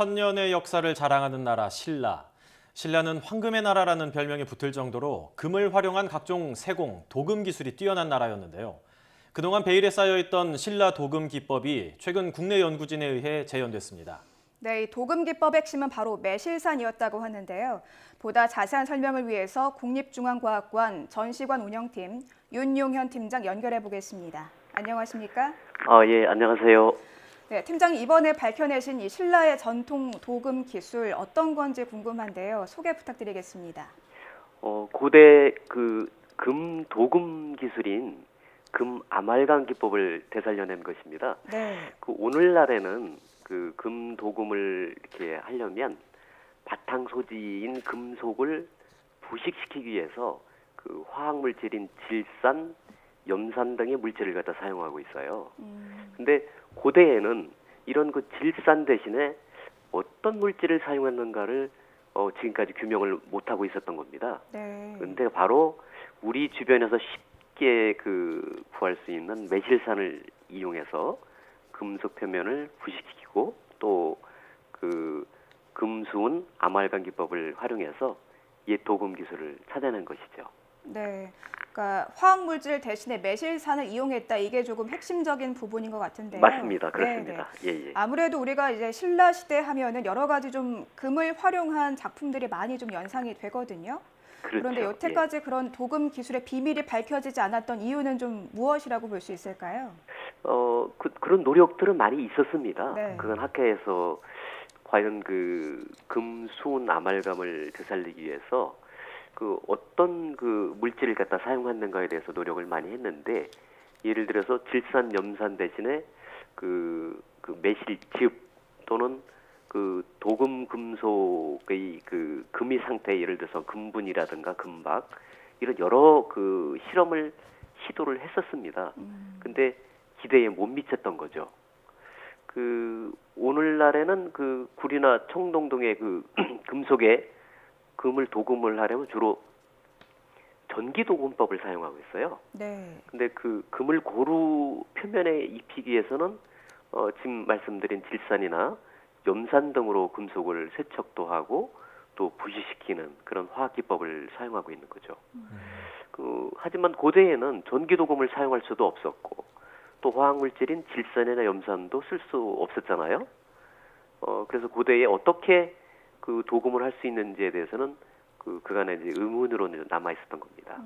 천년의 역사를 자랑하는 나라 신라. 신라는 황금의 나라라는 별명이 붙을 정도로 금을 활용한 각종 세공, 도금 기술이 뛰어난 나라였는데요. 그동안 베일에 쌓여있던 신라 도금 기법이 최근 국내 연구진에 의해 재현됐습니다. 네, 이 도금 기법의 핵심은 바로 매실산이었다고 하는데요. 보다 자세한 설명을 위해서 국립중앙과학관 전시관 운영팀 윤용현 팀장 연결해 보겠습니다. 안녕하십니까? 예, 안녕하세요. 네, 팀장이 이번에 밝혀내신 이 신라의 전통 도금 기술 어떤 건지 궁금한데요. 소개 부탁드리겠습니다. 고대 금 도금 기술인 금 아말감 기법을 되살려낸 것입니다. 네. 오늘날에는 금 도금을 이렇게 하려면 바탕 소지인 금속을 부식시키기 위해서 화학 물질인 질산, 염산 등의 물질을 갖다 사용하고 있어요. 근데 고대에는 이런 질산 대신에 어떤 물질을 사용했는가를 지금까지 규명을 못하고 있었던 겁니다. 네. 근데 바로 우리 주변에서 쉽게 구할 수 있는 매실산을 이용해서 금속 표면을 부식시키고 또 금수은 아말감 기법을 활용해서 옛 도금 기술을 찾아낸 것이죠. 네. 그러니까 화학 물질 대신에 매실산을 이용했다. 이게 조금 핵심적인 부분인 것 같은데요. 맞습니다. 그렇습니다. 네, 예. 아무래도 우리가 이제 신라 시대 하면은 여러 가지 좀 금을 활용한 작품들이 많이 좀 연상이 되거든요. 그렇죠. 그런데 여태까지 그런 도금 기술의 비밀이 밝혀지지 않았던 이유는 좀 무엇이라고 볼 수 있을까요? 그런 노력들은 많이 있었습니다. 네. 그건 학회에서 과연 금수은 아말감을 되살리기 위해서 어떤 물질을 갖다 사용했는가에 대해서 노력을 많이 했는데, 예를 들어서 질산, 염산 대신에 매실즙 또는 도금 금속의 금이 상태, 예를 들어서 금분이라든가 금박, 이런 여러 실험을 시도를 했었습니다. 근데 기대에 못 미쳤던 거죠. 오늘날에는 구리나 청동 등의 금속에 금을 도금을 하려면 주로 전기 도금법을 사용하고 있어요. 네. 근데 금을 고루 표면에 입히기 위해서는 지금 말씀드린 질산이나 염산 등으로 금속을 세척도 하고 또 부식시키는 그런 화학 기법을 사용하고 있는 거죠. 하지만 고대에는 전기 도금을 사용할 수도 없었고 또 화학 물질인 질산이나 염산도 쓸 수 없었잖아요. 그래서 고대에 어떻게 도금을 할 수 있는지에 대해서는 그간의 이제 의문으로 남아 있었던 겁니다.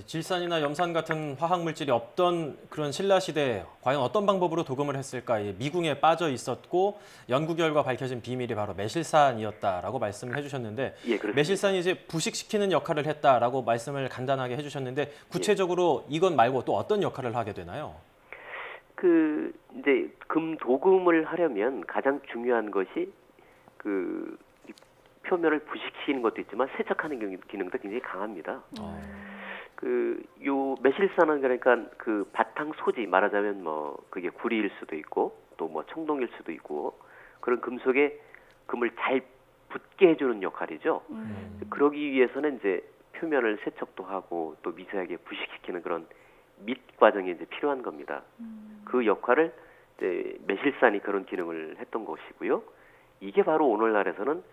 질산이나 염산 같은 화학 물질이 없던 그런 신라 시대에 과연 어떤 방법으로 도금을 했을까 미궁에 빠져 있었고 연구 결과 밝혀진 비밀이 바로 매실산이었다라고 말씀을 해주셨는데, 예, 그렇습니다. 매실산이 이제 부식시키는 역할을 했다라고 말씀을 간단하게 해주셨는데 구체적으로 이건 말고 또 어떤 역할을 하게 되나요? 이제 금 도금을 하려면 가장 중요한 것이 표면을 부식시키는 것도 있지만 세척하는 기능도 굉장히 강합니다. 요 매실산은 그러니까 바탕 소지, 말하자면 그게 구리일 수도 있고 또 청동일 수도 있고 그런 금속에 금을 잘 붙게 해주는 역할이죠. 그러기 위해서는 이제 표면을 세척도 하고 또 미세하게 부식시키는 그런 밑 과정이 이제 필요한 겁니다. 그 역할을 이제 매실산이 그런 기능을 했던 것이고요. 이게 바로 오늘날에서는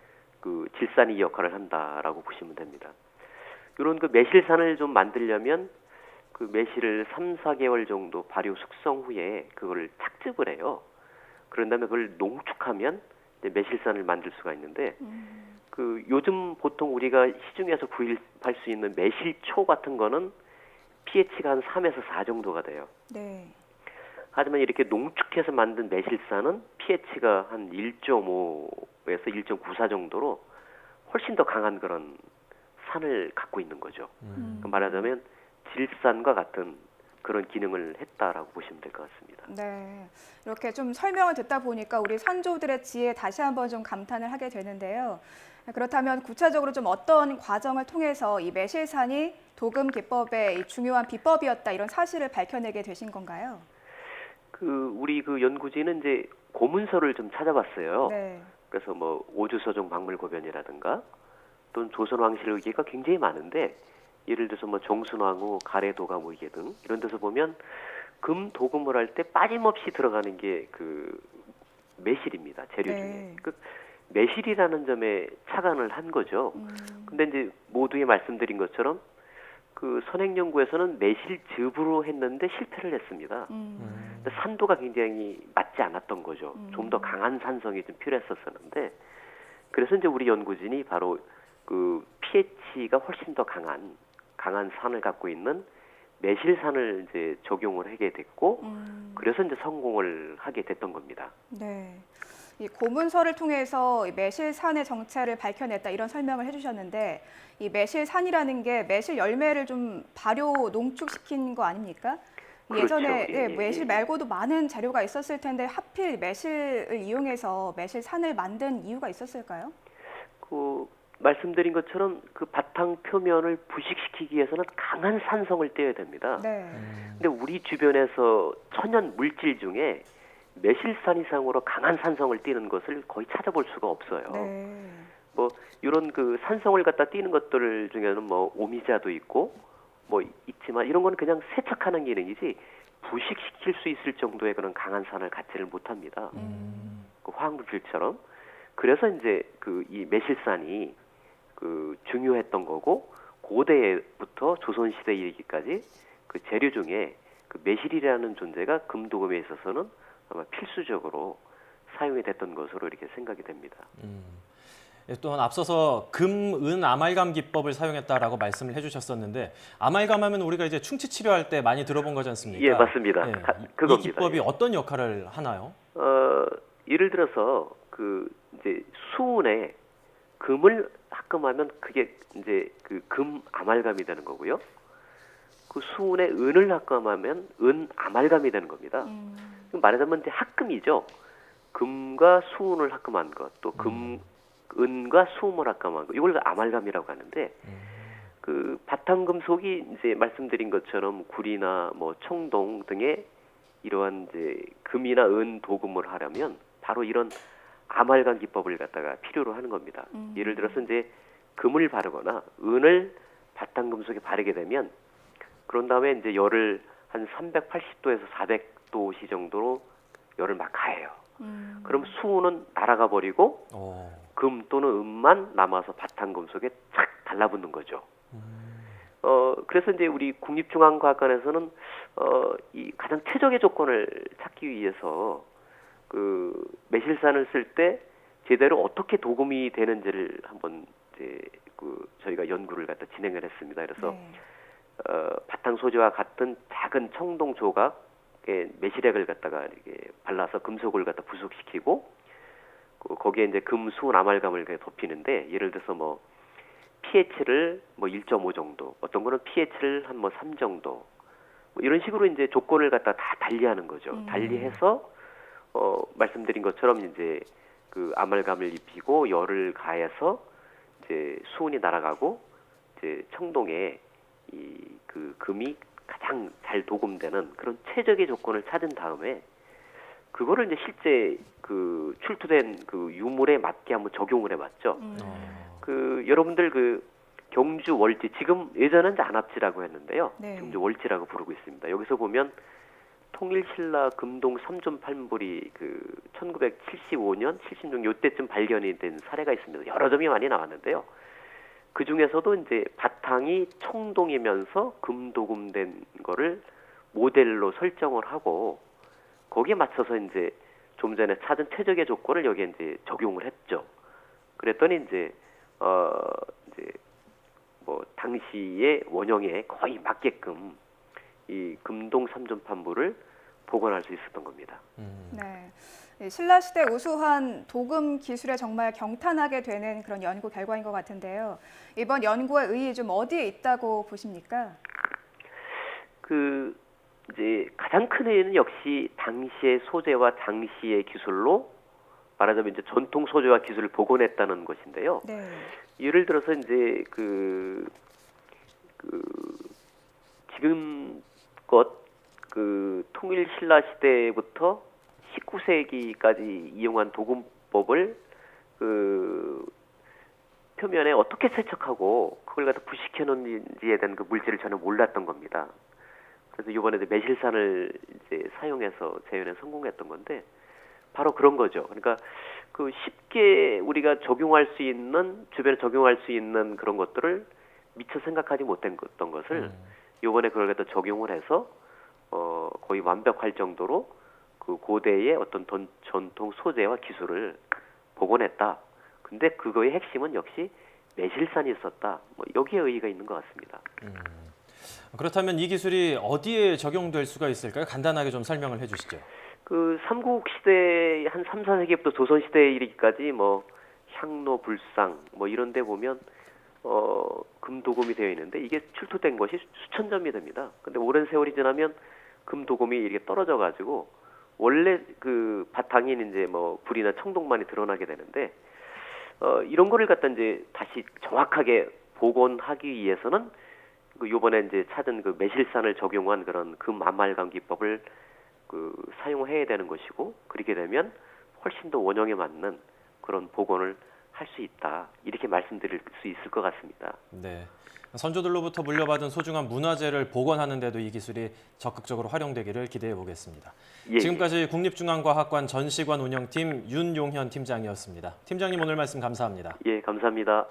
질산이 이 역할을 한다라고 보시면 됩니다. 이런 매실산을 좀 만들려면 매실을 3, 4개월 정도 발효 숙성 후에 그걸 착즙을 해요. 그런 다음에 그걸 농축하면 이제 매실산을 만들 수가 있는데 요즘 보통 우리가 시중에서 구입할 수 있는 매실초 같은 거는 pH가 한 3에서 4 정도가 돼요. 네. 하지만 이렇게 농축해서 만든 매실산은 pH가 한 1.5에서 1.94 정도로 훨씬 더 강한 그런 산을 갖고 있는 거죠. 말하자면 질산과 같은 그런 기능을 했다라고 보시면 될 것 같습니다. 네. 이렇게 좀 설명을 듣다 보니까 우리 선조들의 지혜에 다시 한번 좀 감탄을 하게 되는데요. 그렇다면 구체적으로 좀 어떤 과정을 통해서 이 매실산이 도금 기법의 이 중요한 비법이었다, 이런 사실을 밝혀내게 되신 건가요? 우리 연구진은 이제 고문서를 좀 찾아봤어요. 네. 그래서 오주서종 박물고변이라든가 또는 조선왕실 의기가 굉장히 많은데, 예를 들어서 정순왕후 가래도가 모의계 등 이런 데서 보면 금 도금을 할 때 빠짐없이 들어가는 게 매실입니다. 재료 네. 중에. 그 매실이라는 점에 착안을 한 거죠. 근데 이제 모두에 말씀드린 것처럼 그 선행 연구에서는 매실즙으로 했는데 실패를 했습니다. 근데 산도가 굉장히 맞지 않았던 거죠. 좀 더 강한 산성이 좀 필요했었었는데 그래서 이제 우리 연구진이 바로 그 pH가 훨씬 더 강한 산을 갖고 있는 매실산을 이제 적용을 하게 됐고 그래서 이제 성공을 하게 됐던 겁니다. 네. 이 고문서를 통해서 이 매실산의 정체를 밝혀냈다 이런 설명을 해주셨는데 이 매실산이라는 게 매실 열매를 좀 발효 농축시킨 거 아닙니까? 그렇죠. 예전에 예, 매실 말고도 많은 재료가 있었을 텐데 하필 매실을 이용해서 매실산을 만든 이유가 있었을까요? 그 말씀드린 것처럼 그 바탕 표면을 부식시키기 위해서는 강한 산성을 떼야 됩니다. 네. 근데 우리 주변에서 천연 물질 중에 매실산 이상으로 강한 산성을 띠는 것을 거의 찾아볼 수가 없어요. 네. 뭐 이런 그 산성을 갖다 띠는 것들 중에는 뭐 오미자도 있고 뭐 있지만 이런 건 그냥 세척하는 기능이지 부식시킬 수 있을 정도의 그런 강한 산을 갖지를 못합니다. 그 화학물질처럼. 그래서 이제 그 이 매실산이 그 중요했던 거고 고대부터 조선 시대에 이르기까지 그 재료 중에 그 매실이라는 존재가 금도금에 있어서는 아마 필수적으로 사용이 됐던 것으로 이렇게 생각이 됩니다. 예, 또한 앞서서 금, 은 아말감 기법을 사용했다라고 말씀을 해주셨었는데 아말감하면 우리가 이제 충치 치료할 때 많이 들어본 거지 않습니까? 예, 맞습니다. 예, 그겁니다. 이 기법이 예. 어떤 역할을 하나요? 예를 들어서 그 이제 수은에 금을 합금하면 그게 이제 그 금 아말감이 되는 거고요. 그 수은에 은을 합금하면 은 아말감이 되는 겁니다. 말하자면 이제 합금이죠. 금과 수은을 합금한 것, 또 은과 수음을 합금한 것, 이걸 아말감이라고 하는데 그 바탕 금속이 이제 말씀드린 것처럼 구리나 뭐 청동 등의 이러한 이제 금이나 은 도금을 하려면 바로 이런 아말감 기법을 갖다가 필요로 하는 겁니다. 예를 들어서 이제 금을 바르거나 은을 바탕 금속에 바르게 되면 그런 다음에 이제 열을 한 380도에서 400도씨 정도로 열을 막 가해요. 그럼 수은은 날아가 버리고 금 또는 은만 남아서 바탕 금속에 착 달라붙는 거죠. 그래서 이제 우리 국립중앙과학관에서는 이 가장 최적의 조건을 찾기 위해서 그 매실산을 쓸 때 제대로 어떻게 도금이 되는지를 한번 이제 그 저희가 연구를 갖다 진행을 했습니다. 그래서 네. 바탕 소재와 같은 작은 청동 조각의 매실액을 갖다가 이렇게 발라서 금속을 갖다 부속시키고 거기에 이제 금, 수은, 아말감을 덮이는데 예를 들어서 뭐 pH를 뭐 1.5 정도, 어떤 거는 pH를 한 뭐 3 정도, 뭐 이런 식으로 이제 조건을 갖다 다 달리하는 거죠. 달리해서 말씀드린 것처럼 이제 그 아말감을 입히고 열을 가해서 이제 수은이 날아가고 이제 청동에 이 그 금이 가장 잘 도금되는 그런 최적의 조건을 찾은 다음에 그거를 이제 실제 그 출토된 그 유물에 맞게 한번 적용을 해봤죠. 그 여러분들 그 경주 월지 지금 예전엔 이제 안압지라고 했는데요. 네. 경주 월지라고 부르고 있습니다. 여기서 보면 통일신라 금동 3점 판불이 그 1975년, 76 요때쯤 발견이 된 사례가 있습니다. 여러 점이 많이 나왔는데요. 그 중에서도 이제 바탕이 청동이면서 금도금된 거를 모델로 설정을 하고 거기에 맞춰서 이제 좀 전에 찾은 최적의 조건을 여기에 이제 적용을 했죠. 그랬더니 이제 뭐 당시의 원형에 거의 맞게끔 이 금동 3점 판부를 복원할 수 있었던 겁니다. 네. 신라 시대 우수한 도금 기술에 정말 경탄하게 되는 그런 연구 결과인 것 같은데요. 이번 연구의 의의 좀 어디에 있다고 보십니까? 그 이제 가장 큰 의의는 역시 당시의 소재와 당시의 기술로 말하자면 이제 전통 소재와 기술을 복원했다는 것인데요. 네. 예를 들어서 이제 그 지금껏 그 통일 신라 시대부터 19세기까지 이용한 도금법을 그 표면에 어떻게 세척하고 그걸 갖다 부식해 놓는지에 대한 그 물질을 저는 몰랐던 겁니다. 그래서 이번에 매실산을 이제 사용해서 재현에 성공했던 건데 바로 그런 거죠. 그러니까 그 쉽게 우리가 적용할 수 있는 주변에 적용할 수 있는 그런 것들을 미처 생각하지 못했던 것을 요번에 그걸 갖다 적용을 해서 거의 완벽할 정도로 그 고대의 어떤 전통 소재와 기술을 복원했다. 근데 그거의 핵심은 역시 매실산이 있었다. 뭐 여기에 의의가 있는 것 같습니다. 그렇다면 이 기술이 어디에 적용될 수가 있을까요? 간단하게 좀 설명을 해주시죠. 그 삼국 시대 한 3, 4세기부터 조선 시대에 이르기까지 뭐 향로, 불상 뭐 이런 데 보면 금도금이 되어 있는데 이게 출토된 것이 수천 점이 됩니다. 근데 오랜 세월이 지나면 금도금이 이렇게 떨어져 가지고 원래 그 바탕인 이제 뭐 불이나 청동만이 드러나게 되는데 이런 거를 갖다 이제 다시 정확하게 복원하기 위해서는 그 요번에 이제 찾은 그 매실산을 적용한 그런 금 아말감 기법을 그 사용해야 되는 것이고 그렇게 되면 훨씬 더 원형에 맞는 그런 복원을 할 수 있다. 이렇게 말씀드릴 수 있을 것 같습니다. 네. 선조들로부터 물려받은 소중한 문화재를 복원하는 데도 이 기술이 적극적으로 활용되기를 기대해 보겠습니다. 예, 지금까지 국립중앙과학관 전시관 운영팀 윤용현 팀장이었습니다. 팀장님 오늘 말씀 감사합니다. 예, 감사합니다.